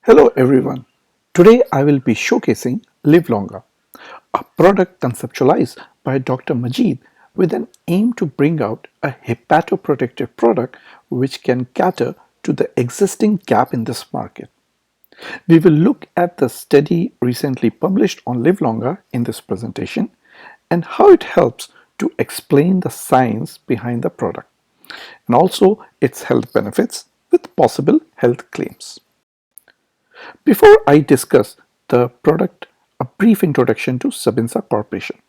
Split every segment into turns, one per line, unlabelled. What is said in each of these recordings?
Hello everyone. Today I will be showcasing LivLonga, a product conceptualized by Dr. Majid with an aim to bring out a hepatoprotective product which can cater to the existing gap in this market. We will look at the study recently published on LivLonga in this presentation and how it helps to explain the science behind the product and also its health benefits with possible health claims. Before I discuss the product, a brief introduction to Sabinsa Corporation.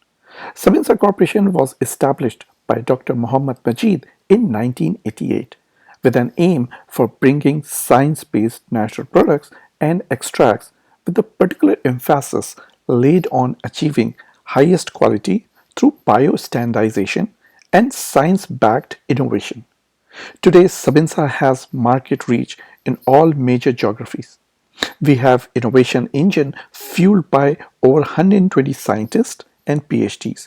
Sabinsa Corporation was established by Dr. Muhammad Majid in 1988 with an aim for bringing science-based natural products and extracts with a particular emphasis laid on achieving highest quality through biostandardization and science-backed innovation. Today, Sabinsa has market reach in all major geographies. We have innovation engine fueled by over 120 scientists and PhDs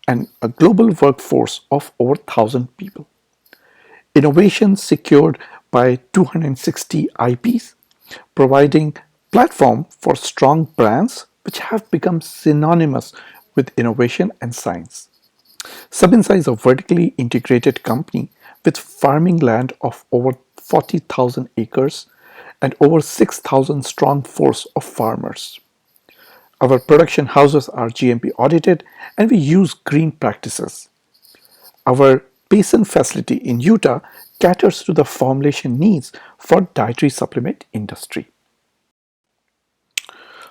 and a global workforce of over 1,000 people. Innovation secured by 260 IPs, providing platform for strong brands which have become synonymous with innovation and science. Sabinsa is a vertically integrated company with farming land of over 40,000 acres and over 6,000 strong force of farmers. Our production houses are GMP audited and we use green practices. Our Payson facility in Utah caters to the formulation needs for dietary supplement industry.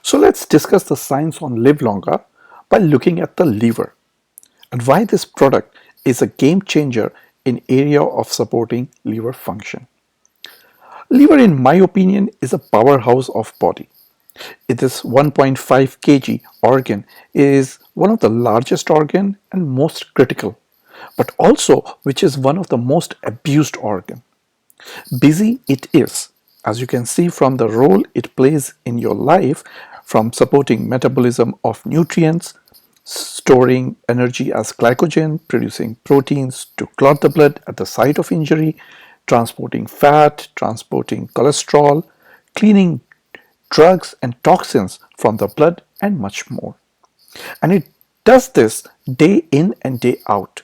So let's discuss the science on LivLonga by looking at the liver and why this product is a game changer in area of supporting liver function. Liver, in my opinion, is a powerhouse of body. This 1.5 kg organ is one of the largest organ and most critical, but also which is one of the most abused organ. Busy it is, as you can see from the role it plays in your life, from supporting metabolism of nutrients, storing energy as glycogen, producing proteins to clot the blood at the site of injury, transporting fat, transporting cholesterol, cleaning drugs and toxins from the blood, and much more. And it does this day in and day out.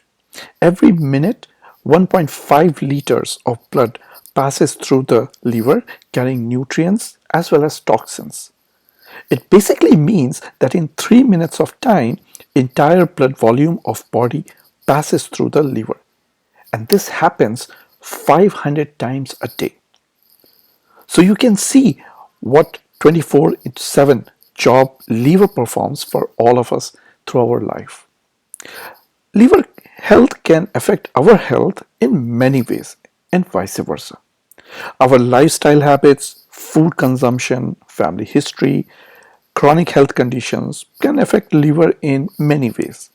Every minute, 1.5 liters of blood passes through the liver carrying nutrients as well as toxins. It basically means that in 3 minutes of time, entire blood volume of body passes through the liver. And this happens 500 times a day. So you can see what 24/7 job liver performs for all of us through our life. Liver health can affect our health in many ways and vice versa. Our lifestyle habits, food consumption, family history, chronic health conditions can affect liver in many ways.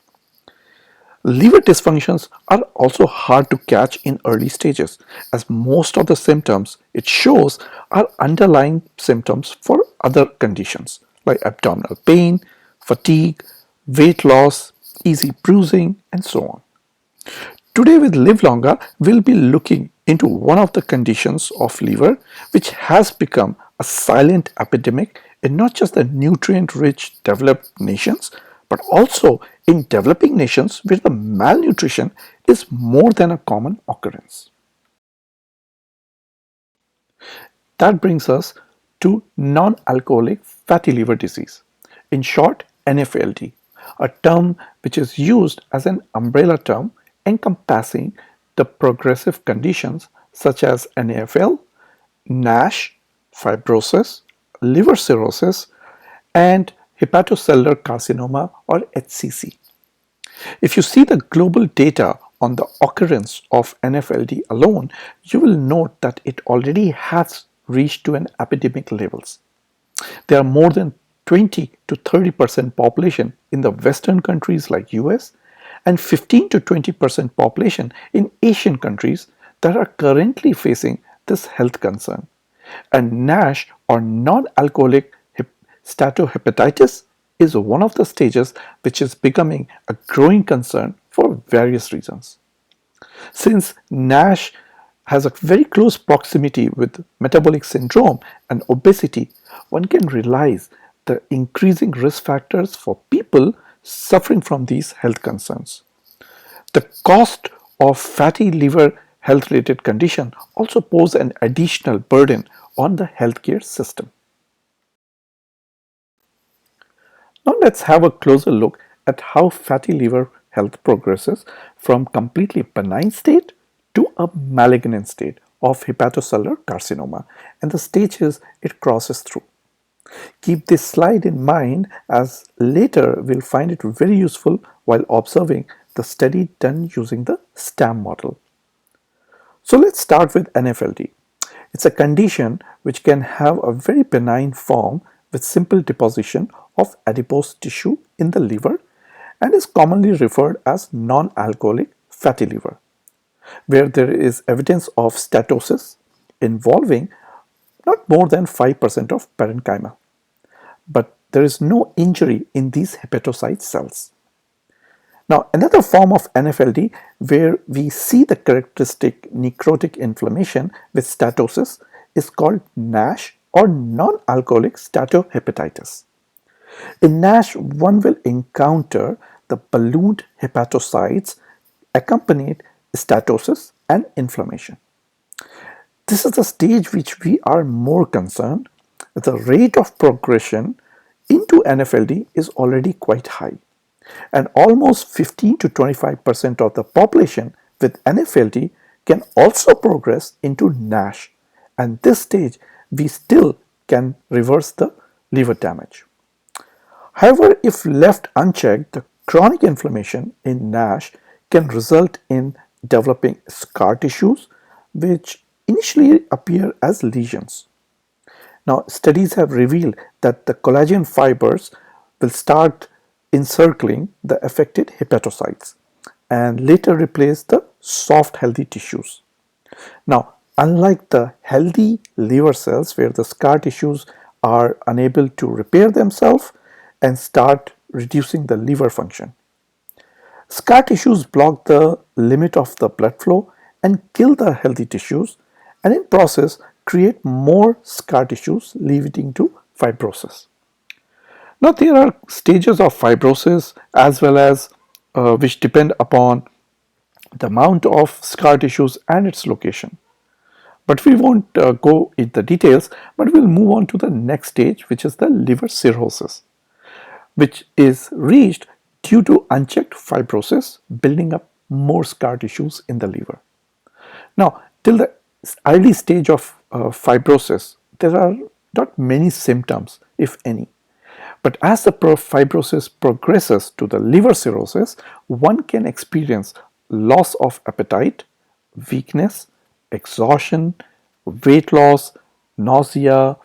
Liver dysfunctions are also hard to catch in early stages, as most of the symptoms it shows are underlying symptoms for other conditions like abdominal pain, fatigue, weight loss, easy bruising, and so on. Today with LivLonga, we'll be looking into one of the conditions of liver which has become a silent epidemic in not just the nutrient-rich developed nations, but also in developing nations where the malnutrition is more than a common occurrence. That brings us to non-alcoholic fatty liver disease, in short NAFLD, a term which is used as an umbrella term encompassing the progressive conditions such as NAFL, NASH, fibrosis, liver cirrhosis, and hepatocellular carcinoma or HCC. If you see the global data on the occurrence of NAFLD alone, you will note that it already has reached to an epidemic levels. There are more than 20 to 30% population in the Western countries like US and 15 to 20% population in Asian countries that are currently facing this health concern. And NASH or non-alcoholic steatohepatitis is one of the stages which is becoming a growing concern for various reasons. Since NASH has a very close proximity with metabolic syndrome and obesity, one can realize the increasing risk factors for people suffering from these health concerns. The cost of fatty liver health related condition also pose an additional burden on the healthcare system. Now let's have a closer look at how fatty liver health progresses from completely benign state to a malignant state of hepatocellular carcinoma and the stages it crosses through. Keep this slide in mind as later we'll find it very useful while observing the study done using the STAM model. So let's start with NFLD. It's a condition which can have a very benign form with simple deposition of adipose tissue in the liver and is commonly referred as non-alcoholic fatty liver, where there is evidence of steatosis involving not more than 5% of parenchyma, but there is no injury in these hepatocyte cells. Now, another form of NFLD where we see the characteristic necrotic inflammation with steatosis is called NASH or non-alcoholic steatohepatitis. In NASH, one will encounter the ballooned hepatocytes accompanied steatosis and inflammation. This is the stage which we are more concerned. The rate of progression into NFLD is already quite high, and almost 15 to 25% of the population with NFLD can also progress into NASH, and this stage we still can reverse the liver damage. However, if left unchecked, the chronic inflammation in NASH can result in developing scar tissues which initially appear as lesions. Now, studies have revealed that the collagen fibers will start encircling the affected hepatocytes and later replace the soft healthy tissues. Now, unlike the healthy liver cells where the scar tissues are unable to repair themselves and start reducing the liver function, scar tissues block the limit of the blood flow and kill the healthy tissues, and in process create more scar tissues leading to fibrosis. Now there are stages of fibrosis as well as which depend upon the amount of scar tissues and its location. But we won't go into the details, but we'll move on to the next stage, which is the liver cirrhosis, which is reached due to unchecked fibrosis building up more scar tissues in the liver. Now, till the early stage of fibrosis, there are not many symptoms, if any. But as the fibrosis progresses to the liver cirrhosis, one can experience loss of appetite, weakness, exhaustion, weight loss, nausea,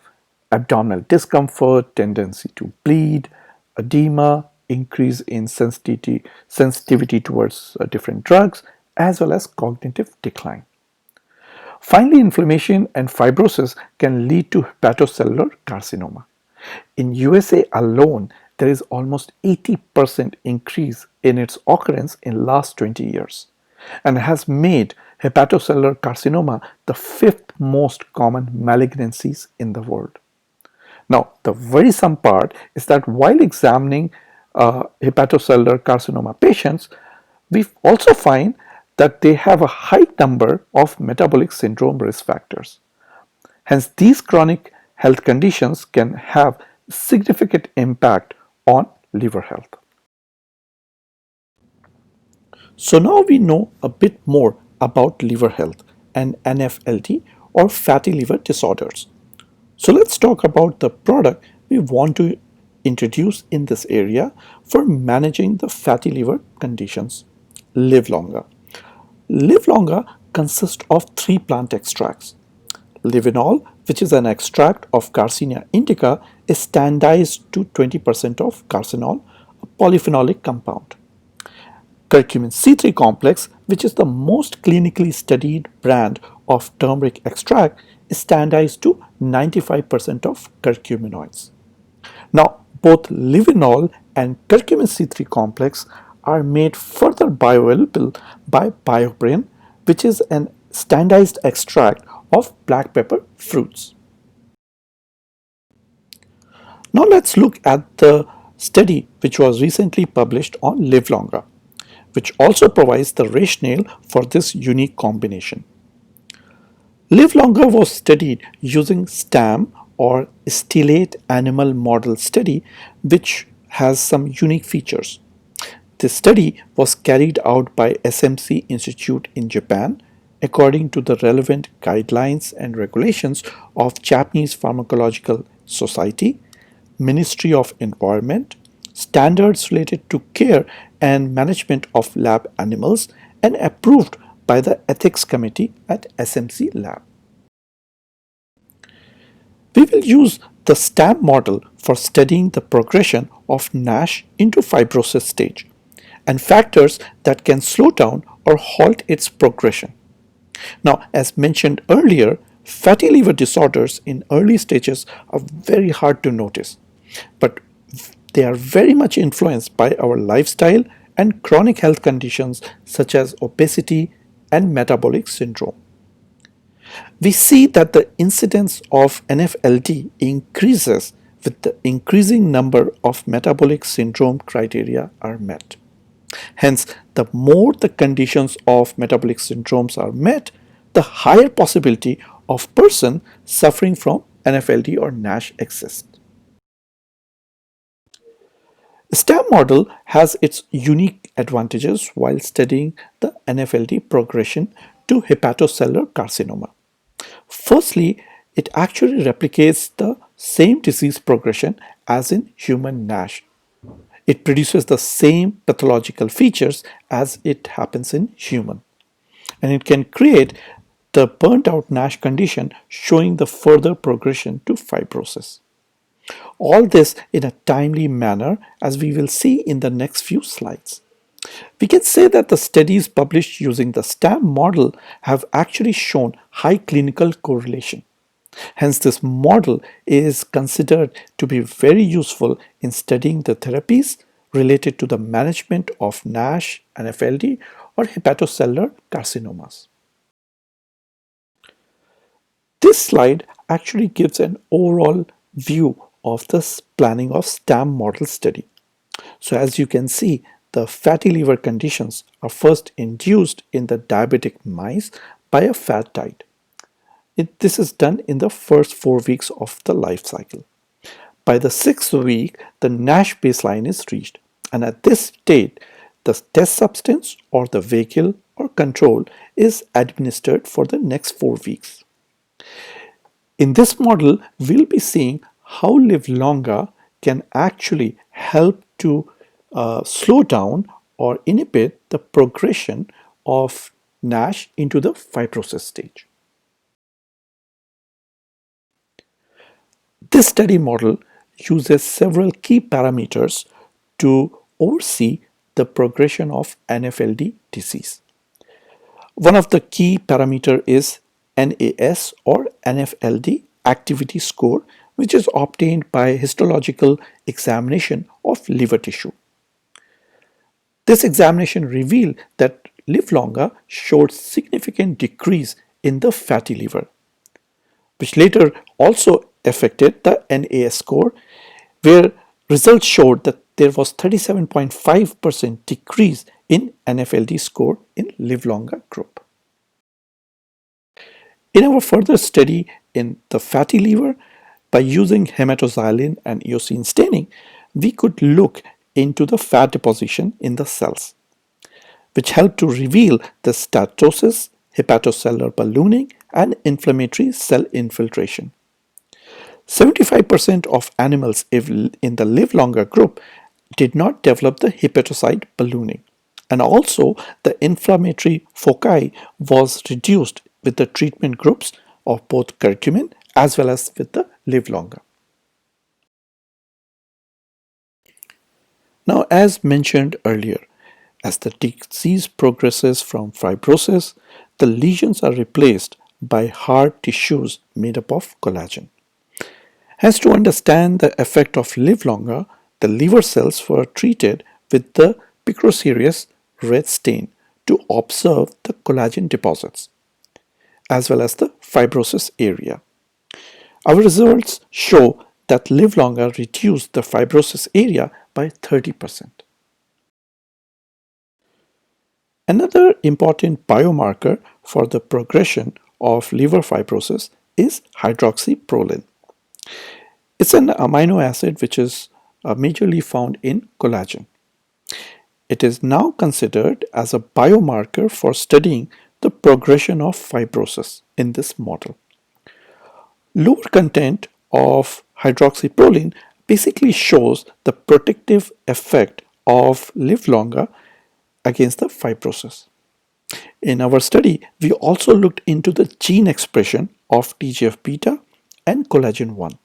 abdominal discomfort, tendency to bleed, edema, increase in sensitivity towards different drugs, as well as cognitive decline. Finally, inflammation and fibrosis can lead to hepatocellular carcinoma. In USA alone, there is almost 80% increase in its occurrence in last 20 years and has made hepatocellular carcinoma the fifth most common malignancies in the world. Now, the worrisome part is that while examining hepatocellular carcinoma patients, we also find that they have a high number of metabolic syndrome risk factors. Hence, these chronic health conditions can have significant impact on liver health. So now we know a bit more about liver health and NFLD or fatty liver disorders. So let's talk about the product we want to introduce in this area for managing the fatty liver conditions, LivLonga. LivLonga consists of three plant extracts. Livinol, which is an extract of Garcinia indica, is standardized to 20% of carcinol, a polyphenolic compound. Curcumin C3 Complex, which is the most clinically studied brand of turmeric extract, is standardized to 95% of curcuminoids. Now, both Livinol and Curcumin C3 Complex are made further bioavailable by BioPerine, which is an standardized extract of black pepper fruits. Now let's look at the study which was recently published on LivLonga, which also provides the rationale for this unique combination. LivLonga was studied using STAM or Stellate Animal Model Study, which has some unique features. This study was carried out by SMC Institute in Japan according to the relevant guidelines and regulations of Japanese Pharmacological Society, Ministry of Environment, standards related to care and management of lab animals, and approved by the Ethics Committee at SMC Lab. We will use the STAMP model for studying the progression of NASH into fibrosis stage and factors that can slow down or halt its progression. Now, as mentioned earlier, fatty liver disorders in early stages are very hard to notice, but they are very much influenced by our lifestyle and chronic health conditions such as obesity and metabolic syndrome. We see that the incidence of NFLD increases with the increasing number of metabolic syndrome criteria are met. Hence, the more the conditions of metabolic syndromes are met, the higher possibility of person suffering from NFLD or NASH exists. The STAM model has its unique advantages while studying the NFLD progression to hepatocellular carcinoma. Firstly, it actually replicates the same disease progression as in human NASH. It produces the same pathological features as it happens in human. And it can create the burnt out NASH condition showing the further progression to fibrosis. All this in a timely manner as we will see in the next few slides. We can say that the studies published using the STAMP model have actually shown high clinical correlation. Hence, this model is considered to be very useful in studying the therapies related to the management of NASH, NFLD, or hepatocellular carcinomas. This slide actually gives an overall view of the planning of STAMP model study. So as you can see, the fatty liver conditions are first induced in the diabetic mice by a fat diet. This is done in the first 4 weeks of the life cycle. By the 6th week, the NASH baseline is reached, and at this state, the test substance or the vehicle or control is administered for the next 4 weeks. In this model, we'll be seeing how LivLonga can actually help to slow down or inhibit the progression of NASH into the fibrosis stage. This study model uses several key parameters to oversee the progression of NFLD disease. One of the key parameters is NAS or NFLD activity score, which is obtained by histological examination of liver tissue. This examination revealed that LivLonga showed significant decrease in the fatty liver, which later also affected the NAS score, where results showed that there was 37.5% decrease in NFLD score in LivLonga group. In our further study in the fatty liver, by using hematoxylin and eosine staining, we could look into the fat deposition in the cells, which helped to reveal the steatosis, hepatocellular ballooning, and inflammatory cell infiltration. 75% of animals in the LivLonga group did not develop the hepatocyte ballooning, and also the inflammatory foci was reduced with the treatment groups of both curcumin as well as with the LivLonga. Now, as mentioned earlier, as the disease progresses from fibrosis, the lesions are replaced by hard tissues made up of collagen. Hence, to understand the effect of LivLonga, the liver cells were treated with the picoserous red stain to observe the collagen deposits. as well as the fibrosis area. Our results show that LivLonga reduced the fibrosis area by 30%. Another important biomarker for the progression of liver fibrosis is hydroxyproline. It's an amino acid which is majorly found in collagen. It is now considered as a biomarker for studying the progression of fibrosis in this model. Lower content of hydroxyproline basically shows the protective effect of LivLonga against the fibrosis. In our study, we also looked into the gene expression of TGF-beta and collagen 1,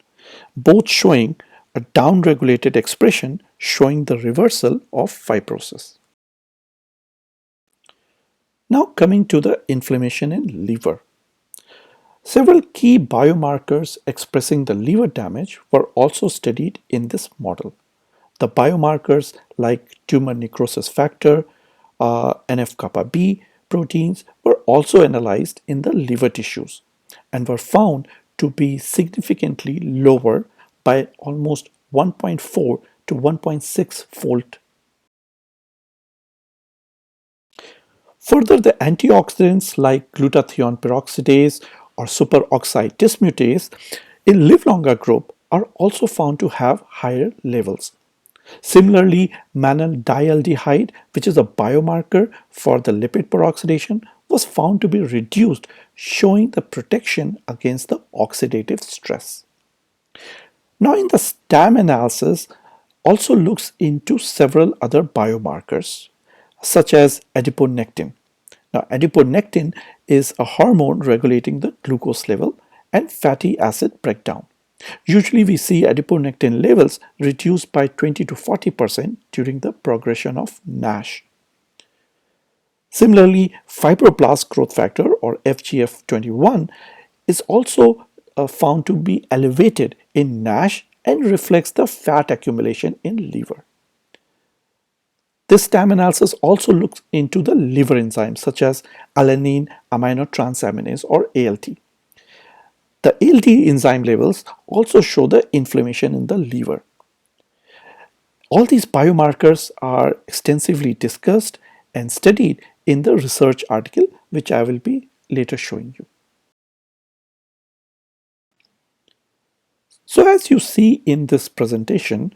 both showing a downregulated expression showing the reversal of fibrosis. Now coming to the inflammation in liver. Several key biomarkers expressing the liver damage were also studied in this model. The biomarkers like tumor necrosis factor, NF-kappa B proteins were also analyzed in the liver tissues and were found to be significantly lower by almost 1.4 to 1.6 fold. Further, the antioxidants like glutathione peroxidase or superoxide dismutase in LivLonga group are also found to have higher levels. Similarly, mannandialdehyde, which is a biomarker for the lipid peroxidation, was found to be reduced, showing the protection against the oxidative stress. Now, in the STAM analysis, also looks into several other biomarkers, such as adiponectin. Now, adiponectin is a hormone regulating the glucose level and fatty acid breakdown. Usually we see adiponectin levels reduced by 20 to 40% during the progression of NASH. Similarly, fibroblast growth factor or FGF21 is also found to be elevated in NASH and reflects the fat accumulation in liver. This STAM analysis also looks into the liver enzymes such as alanine aminotransaminase or ALT. The ALT enzyme levels also show the inflammation in the liver. All these biomarkers are extensively discussed and studied in the research article, which I will be later showing you. So as you see in this presentation,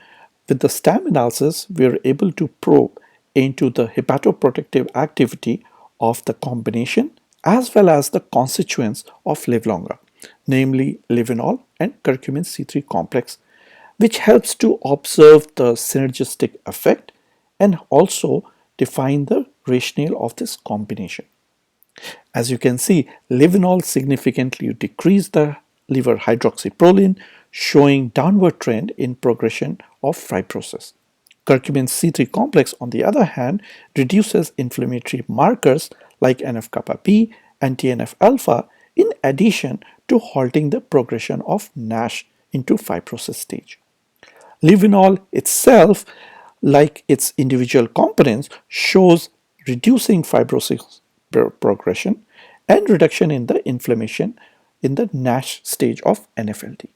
with the STAM analysis, we are able to probe into the hepatoprotective activity of the combination as well as the constituents of LivLonga, namely Livinol and Curcumin C3 Complex, which helps to observe the synergistic effect and also define the rationale of this combination. As you can see, Livinol significantly decreased the liver hydroxyproline, showing downward trend in progression of fibrosis. Curcumin C3 complex, on the other hand, reduces inflammatory markers like NF-kappa B and TNF-alpha in addition to halting the progression of NASH into fibrosis stage. Livinol itself, like its individual components, shows reducing fibrosis progression and reduction in the inflammation in the NASH stage of NFLD.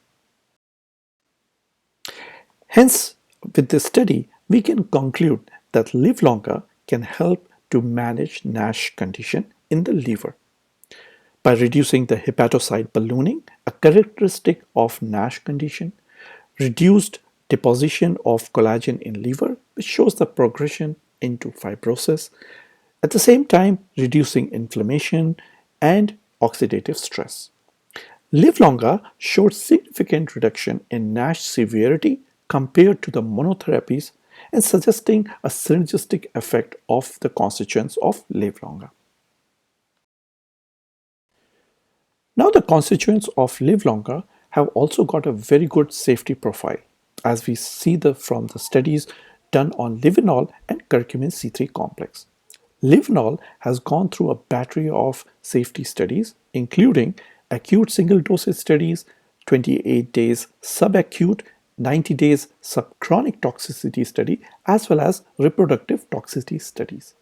Hence, with this study, we can conclude that LivLonga can help to manage NASH condition in the liver by reducing the hepatocyte ballooning, a characteristic of NASH condition, reduced deposition of collagen in liver, which shows the progression into fibrosis, at the same time reducing inflammation and oxidative stress. LivLonga showed significant reduction in NASH severity compared to the monotherapies and suggesting a synergistic effect of the constituents of LivLonga. Now the constituents of LivLonga have also got a very good safety profile, as we see from the studies done on Livinol and Curcumin C3 complex. Livinol has gone through a battery of safety studies, including acute single dosage studies, 28 days subacute, 90 days subchronic toxicity study, as well as reproductive toxicity studies.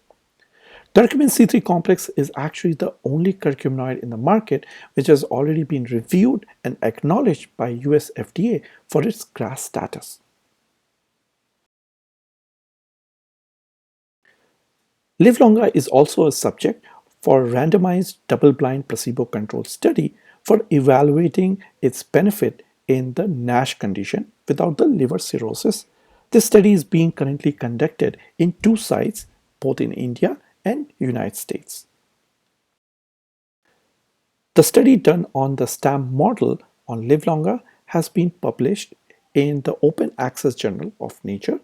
Curcumin C3 complex is actually the only curcuminoid in the market which has already been reviewed and acknowledged by US FDA for its GRAS status. LivLonga is also a subject for a randomized double-blind placebo-controlled study for evaluating its benefit in the NASH condition without the liver cirrhosis. This study is being currently conducted in 2 sites, both in India and United States. The study done on the STAM model on LivLonga has been published in the Open Access Journal of Nature,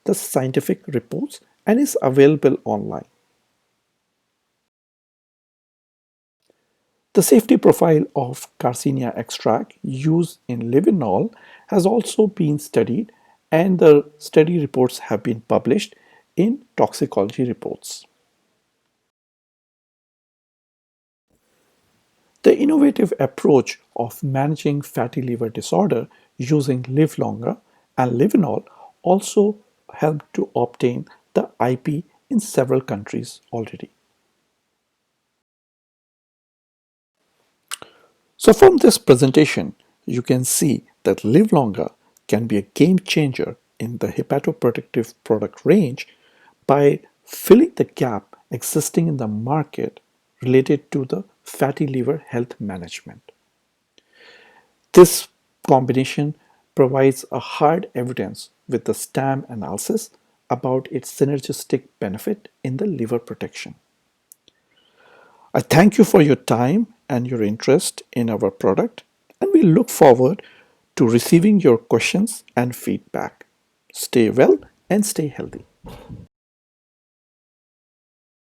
the scientific reports, and is available online. The safety profile of Garcinia extract used in Livinol has also been studied, and the study reports have been published in toxicology reports. The innovative approach of managing fatty liver disorder using LivLonga and Livinol also helped to obtain the IP in several countries already. So from this presentation, you can see that LivLonga can be a game changer in the hepatoprotective product range by filling the gap existing in the market related to the fatty liver health management. This combination provides a hard evidence with the STAM analysis about its synergistic benefit in the liver protection. I thank you for your time and your interest in our product, and we look forward to receiving your questions and feedback. Stay well and stay healthy.